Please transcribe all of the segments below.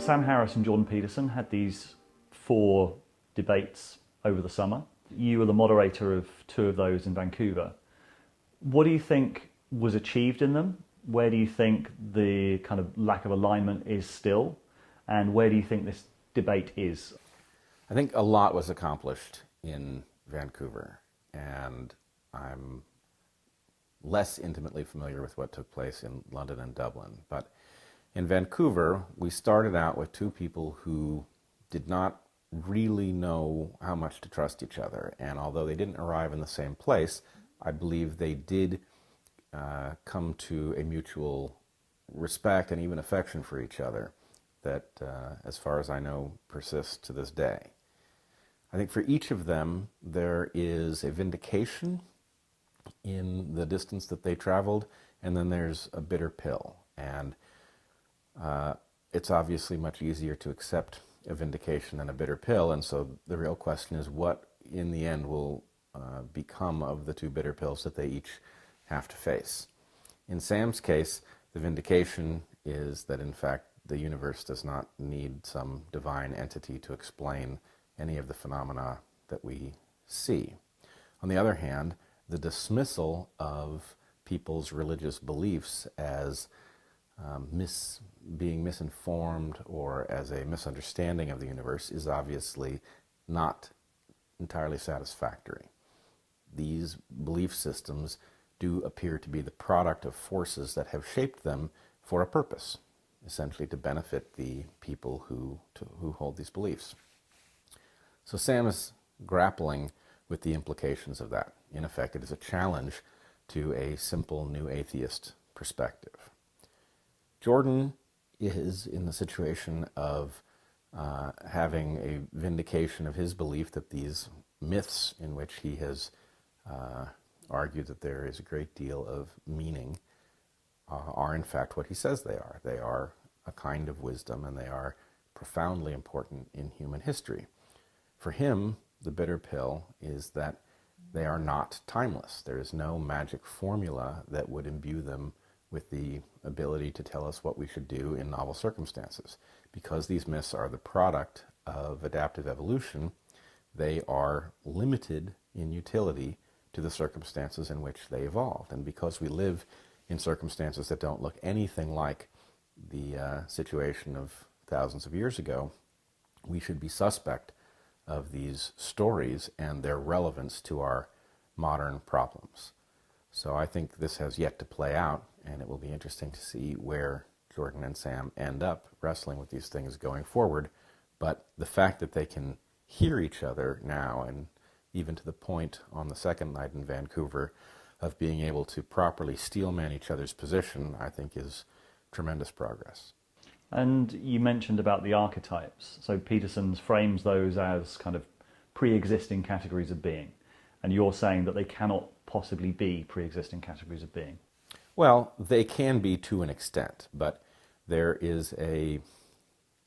Sam Harris and Jordan Peterson had these 4 debates over the summer. You were the moderator of 2 of those in Vancouver. What do you think was achieved in them? Where do you think the kind of lack of alignment is still? And where do you think this debate is? I think a lot was accomplished in Vancouver, and I'm less intimately familiar with what took place in London and Dublin. But in Vancouver, we started out with 2 people who did not really know how much to trust each other. And although they didn't arrive in the same place, I believe they did come to a mutual respect and even affection for each other that, as far as I know, persists to this day. I think for each of them, there is a vindication in the distance that they traveled, and then there's a bitter pill. And it's obviously much easier to accept a vindication than a bitter pill, and so the real question is what, in the end, will become of the 2 bitter pills that they each have to face. In Sam's case, the vindication is that, in fact, the universe does not need some divine entity to explain any of the phenomena that we see. On the other hand, the dismissal of people's religious beliefs as being misinformed or as a misunderstanding of the universe is obviously not entirely satisfactory. These belief systems do appear to be the product of forces that have shaped them for a purpose, essentially to benefit the people who hold these beliefs. So Sam is grappling with the implications of that. In effect, it is a challenge to a simple new atheist perspective. Jordan is in the situation of having a vindication of his belief that these myths in which he has argued that there is a great deal of meaning are in fact what he says they are. They are a kind of wisdom, and they are profoundly important in human history. For him, the bitter pill is that they are not timeless. There is no magic formula that would imbue them with the ability to tell us what we should do in novel circumstances. Because these myths are the product of adaptive evolution, they are limited in utility to the circumstances in which they evolved. And because we live in circumstances that don't look anything like the situation of thousands of years ago, we should be suspect of these stories and their relevance to our modern problems. So I think this has yet to play out, and it will be interesting to see where Jordan and Sam end up wrestling with these things going forward. But the fact that they can hear each other now, and even to the point on the second night in Vancouver of being able to properly steelman each other's position, I think is tremendous progress. And you mentioned about the archetypes. So Peterson frames those as kind of pre-existing categories of being. And you're saying that they cannot possibly be pre-existing categories of being. Well, they can be to an extent, but there is a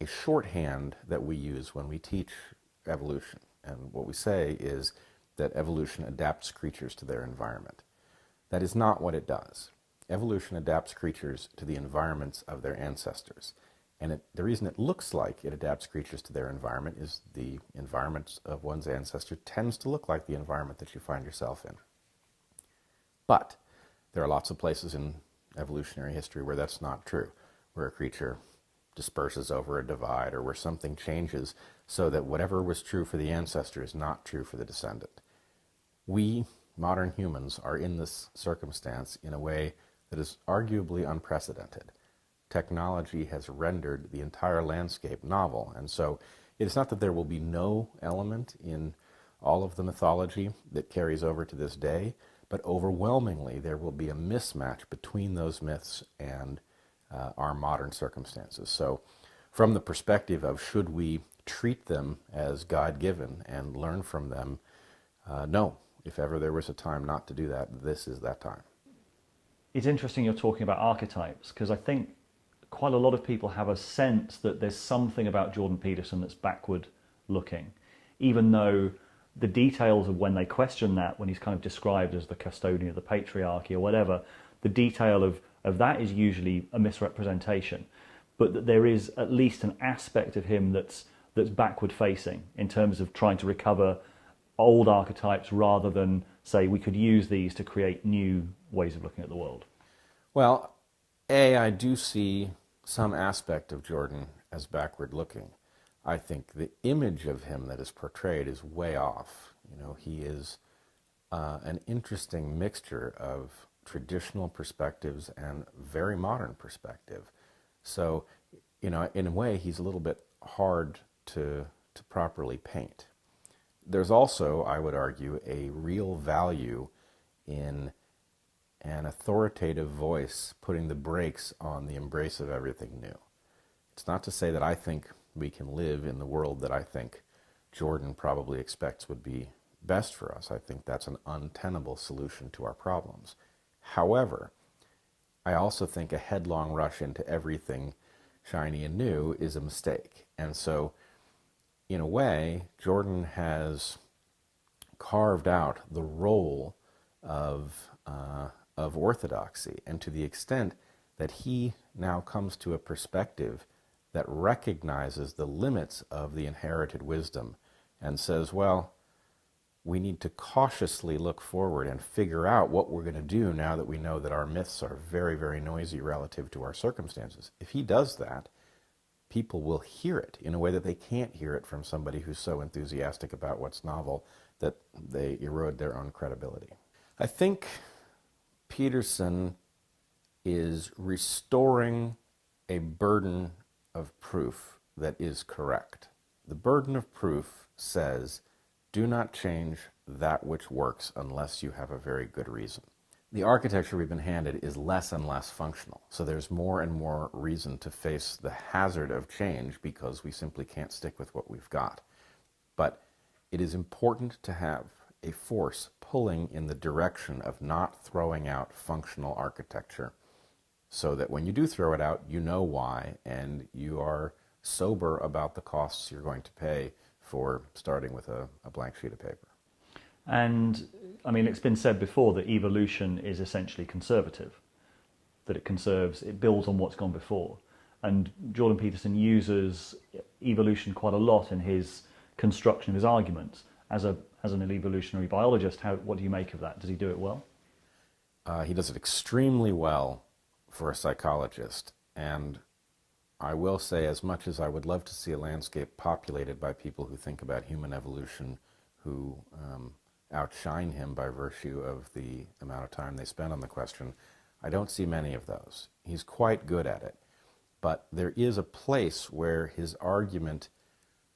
shorthand that we use when we teach evolution. And what we say is that evolution adapts creatures to their environment. That is not what it does. Evolution adapts creatures to the environments of their ancestors. And the reason it looks like it adapts creatures to their environment is the environment of one's ancestor tends to look like the environment that you find yourself in. But there are lots of places in evolutionary history where that's not true, where a creature disperses over a divide or where something changes so that whatever was true for the ancestor is not true for the descendant. We, modern humans, are in this circumstance in a way that is arguably unprecedented. Technology has rendered the entire landscape novel, and so it is not that there will be no element in all of the mythology that carries over to this day, but overwhelmingly there will be a mismatch between those myths and our modern circumstances. So from the perspective of should we treat them as God-given and learn from them, no. If ever there was a time not to do that, this is that time. It's interesting you're talking about archetypes, because I think quite a lot of people have a sense that there's something about Jordan Peterson that's backward looking, even though the details of when they question that, when he's kind of described as the custodian of the patriarchy or whatever, the detail of that is usually a misrepresentation. but that there is at least an aspect of him that's backward facing in terms of trying to recover old archetypes rather than say we could use these to create new ways of looking at the world? Well, I do see some aspect of Jordan as backward looking. I think the image of him that is portrayed is way off. He is an interesting mixture of traditional perspectives and very modern perspective. So, in a way, he's a little bit hard to properly paint. There's also, I would argue, a real value in an authoritative voice putting the brakes on the embrace of everything new. It's not to say that I think we can live in the world that I think Jordan probably expects would be best for us. I think that's an untenable solution to our problems. However, I also think a headlong rush into everything shiny and new is a mistake. And so, in a way, Jordan has carved out the role of orthodoxy, and to the extent that he now comes to a perspective that recognizes the limits of the inherited wisdom and says, well, we need to cautiously look forward and figure out what we're going to do now that we know that our myths are very, very noisy relative to our circumstances. If he does that, people will hear it in a way that they can't hear it from somebody who's so enthusiastic about what's novel that they erode their own credibility. I think Peterson is restoring a burden of proof that is correct. The burden of proof says, do not change that which works unless you have a very good reason. The architecture we've been handed is less and less functional, so there's more and more reason to face the hazard of change because we simply can't stick with what we've got. But it is important to have a force pulling in the direction of not throwing out functional architecture, so that when you do throw it out, you know why, and you are sober about the costs you're going to pay for starting with a blank sheet of paper. And, I mean, it's been said before that evolution is essentially conservative, that it conserves, it builds on what's gone before. And Jordan Peterson uses evolution quite a lot in his construction of his arguments. As an evolutionary biologist, what do you make of that? Does he do it well? He does it extremely well for a psychologist. And I will say, as much as I would love to see a landscape populated by people who think about human evolution, who outshine him by virtue of the amount of time they spend on the question, I don't see many of those. He's quite good at it. But there is a place where his argument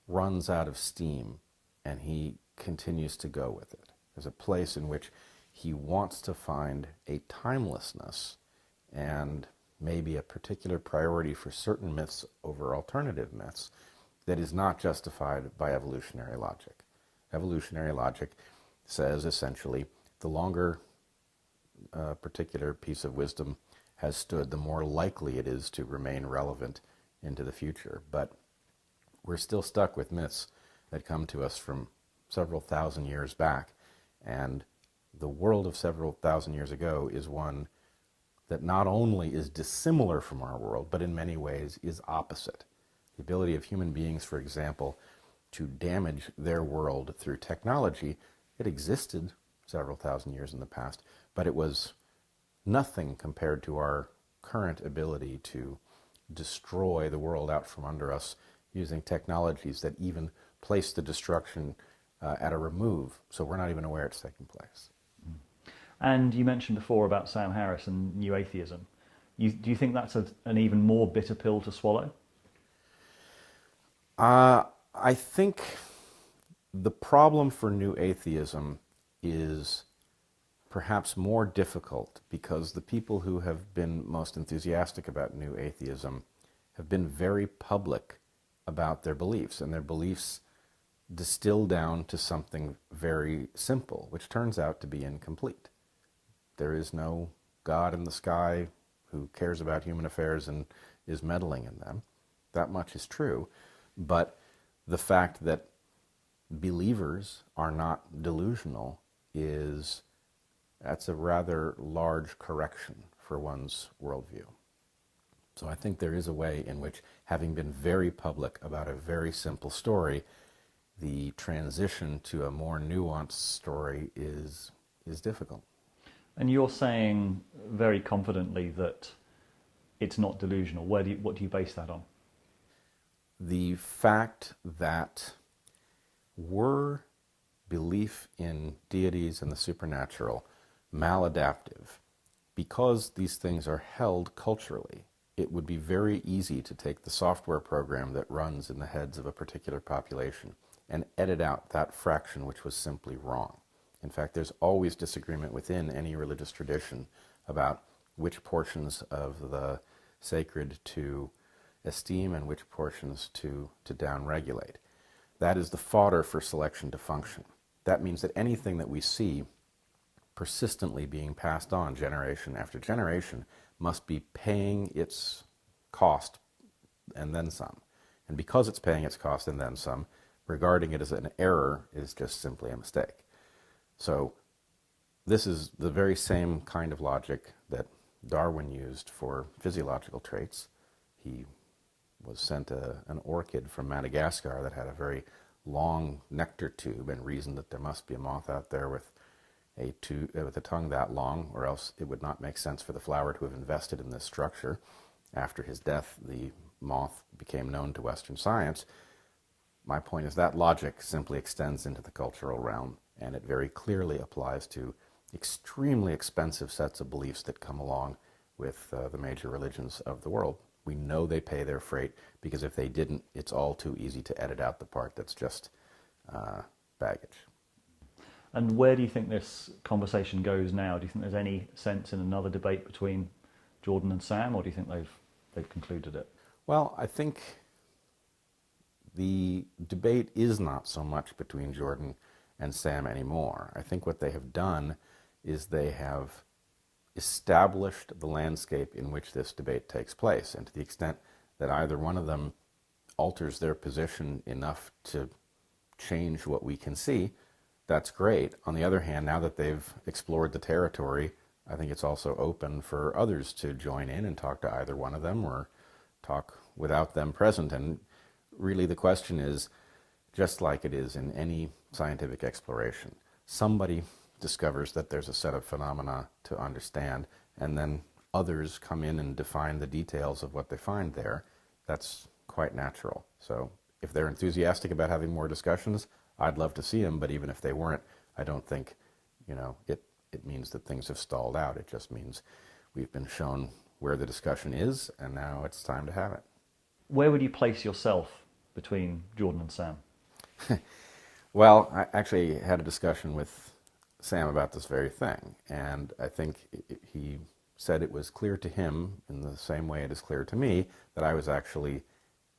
runs out of steam and he continues to go with it. There's a place in which he wants to find a timelessness and maybe a particular priority for certain myths over alternative myths that is not justified by evolutionary logic. Evolutionary logic says essentially the longer a particular piece of wisdom has stood, the more likely it is to remain relevant into the future. But we're still stuck with myths that come to us from several thousand years back, and the world of several thousand years ago is one that not only is dissimilar from our world, but in many ways is opposite. The ability of human beings, for example, to damage their world through technology, it existed several thousand years in the past, but it was nothing compared to our current ability to destroy the world out from under us using technologies that even place the destruction at a remove, so we're not even aware it's taking place. And you mentioned before about Sam Harris and new atheism. Do you think that's an even more bitter pill to swallow? I think the problem for new atheism is perhaps more difficult because the people who have been most enthusiastic about new atheism have been very public about their beliefs, and their beliefs distill down to something very simple, which turns out to be incomplete. There is no God in the sky who cares about human affairs and is meddling in them. That much is true. But the fact that believers are not delusional that's a rather large correction for one's worldview. So I think there is a way in which, having been very public about a very simple story, the transition to a more nuanced story is difficult. And you're saying very confidently that it's not delusional. What do you base that on? The fact that were belief in deities and the supernatural maladaptive, because these things are held culturally, it would be very easy to take the software program that runs in the heads of a particular population and edit out that fraction which was simply wrong. In fact, there's always disagreement within any religious tradition about which portions of the sacred to esteem and which portions to downregulate. That is the fodder for selection to function. That means that anything that we see persistently being passed on generation after generation must be paying its cost and then some. And because it's paying its cost and then some, regarding it as an error is just simply a mistake. So this is the very same kind of logic that Darwin used for physiological traits. He was sent an orchid from Madagascar that had a very long nectar tube and reasoned that there must be a moth out there with a tongue that long, or else it would not make sense for the flower to have invested in this structure. After his death, the moth became known to Western science. My point is that logic simply extends into the cultural realm, and it very clearly applies to extremely expensive sets of beliefs that come along with the major religions of the world. We know they pay their freight, because if they didn't, it's all too easy to edit out the part that's just baggage. And where do you think this conversation goes now? Do you think there's any sense in another debate between Jordan and Sam, or do you think they've concluded it? Well, I think the debate is not so much between Jordan and Sam anymore. I think what they have done is they have established the landscape in which this debate takes place, and to the extent that either one of them alters their position enough to change what we can see, that's great. On the other hand, now that they've explored the territory, I think it's also open for others to join in and talk to either one of them, or talk without them present. And really the question is, just like it is in any scientific exploration, somebody discovers that there's a set of phenomena to understand, and then others come in and define the details of what they find there. That's quite natural. So if they're enthusiastic about having more discussions, I'd love to see them, but even if they weren't, I don't think, it means that things have stalled out. It just means we've been shown where the discussion is, and now it's time to have it. Where would you place yourself between Jordan and Sam? Well, I actually had a discussion with Sam about this very thing, and I think he said it was clear to him, in the same way it is clear to me, that I was actually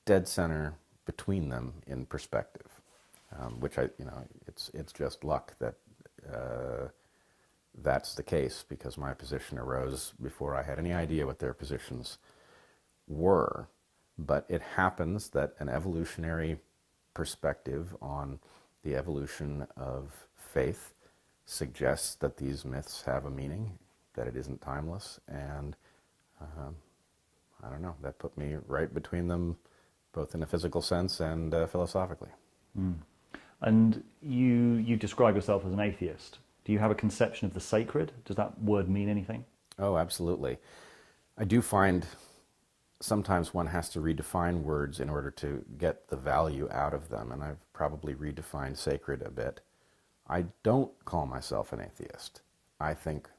dead center between them in perspective. Which it's just luck that that's the case, because my position arose before I had any idea what their positions were. But it happens that an evolutionary perspective on the evolution of faith suggests that these myths have a meaning, that it isn't timeless, and I don't know, that put me right between them, both in a physical sense and philosophically. Mm. And you describe yourself as an atheist. Do you have a conception of the sacred? Does that word mean anything? Oh, absolutely. I do find sometimes one has to redefine words in order to get the value out of them, and I've probably redefined sacred a bit. I don't call myself an atheist. I think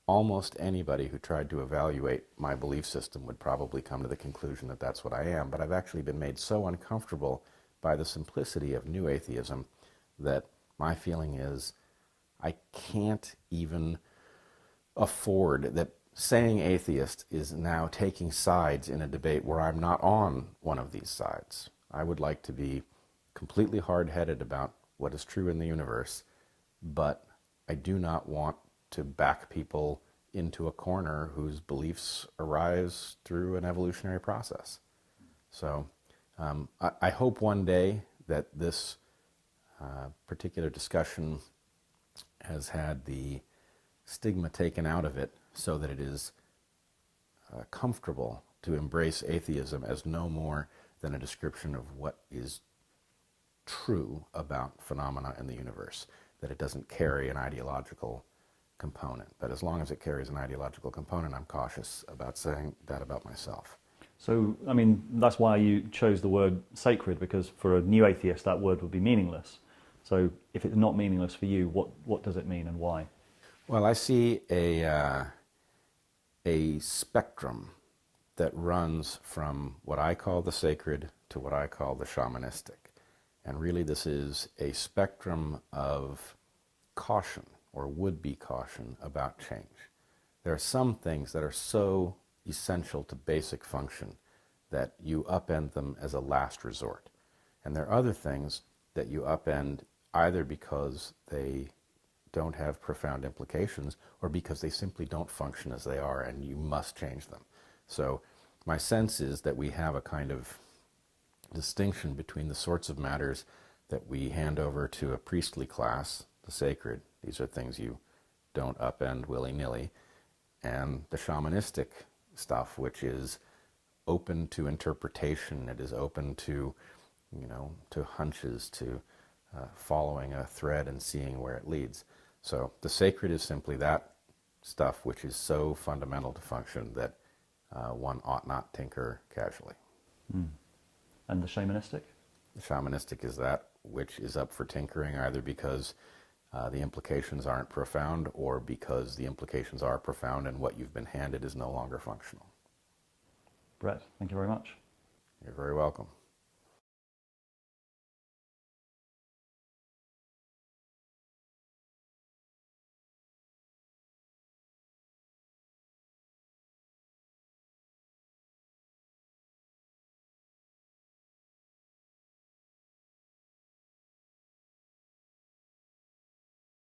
almost anybody who tried to evaluate my belief system would probably come to the conclusion that that's what I am, but I've actually been made so uncomfortable by the simplicity of new atheism that my feeling is I can't even afford that saying atheist is now taking sides in a debate where I'm not on one of these sides. I would like to be completely hard-headed about what is true in the universe, but I do not want to back people into a corner whose beliefs arise through an evolutionary process. So I hope one day that this particular discussion has had the stigma taken out of it, so that it is comfortable to embrace atheism as no more than a description of what is true about phenomena in the universe, that it doesn't carry an ideological component. But as long as it carries an ideological component, I'm cautious about saying that about myself. So, I mean, that's why you chose the word sacred, because for a new atheist that word would be meaningless. So if it's not meaningless for you, what does it mean and why? Well, I see a spectrum that runs from what I call the sacred to what I call the shamanistic. And really this is a spectrum of caution, or would-be caution, about change. There are some things that are so essential to basic function that you upend them as a last resort. And there are other things that you upend either because they don't have profound implications or because they simply don't function as they are and you must change them. So my sense is that we have a kind of distinction between the sorts of matters that we hand over to a priestly class, the sacred, these are things you don't upend willy-nilly, and the shamanistic stuff, which is open to interpretation, it is open to, to hunches, to following a thread and seeing where it leads. So the sacred is simply that stuff which is so fundamental to function that one ought not tinker casually. Mm. And the shamanistic? The shamanistic is that which is up for tinkering, either because the implications aren't profound or because the implications are profound and what you've been handed is no longer functional. Bret, thank you very much. You're very welcome.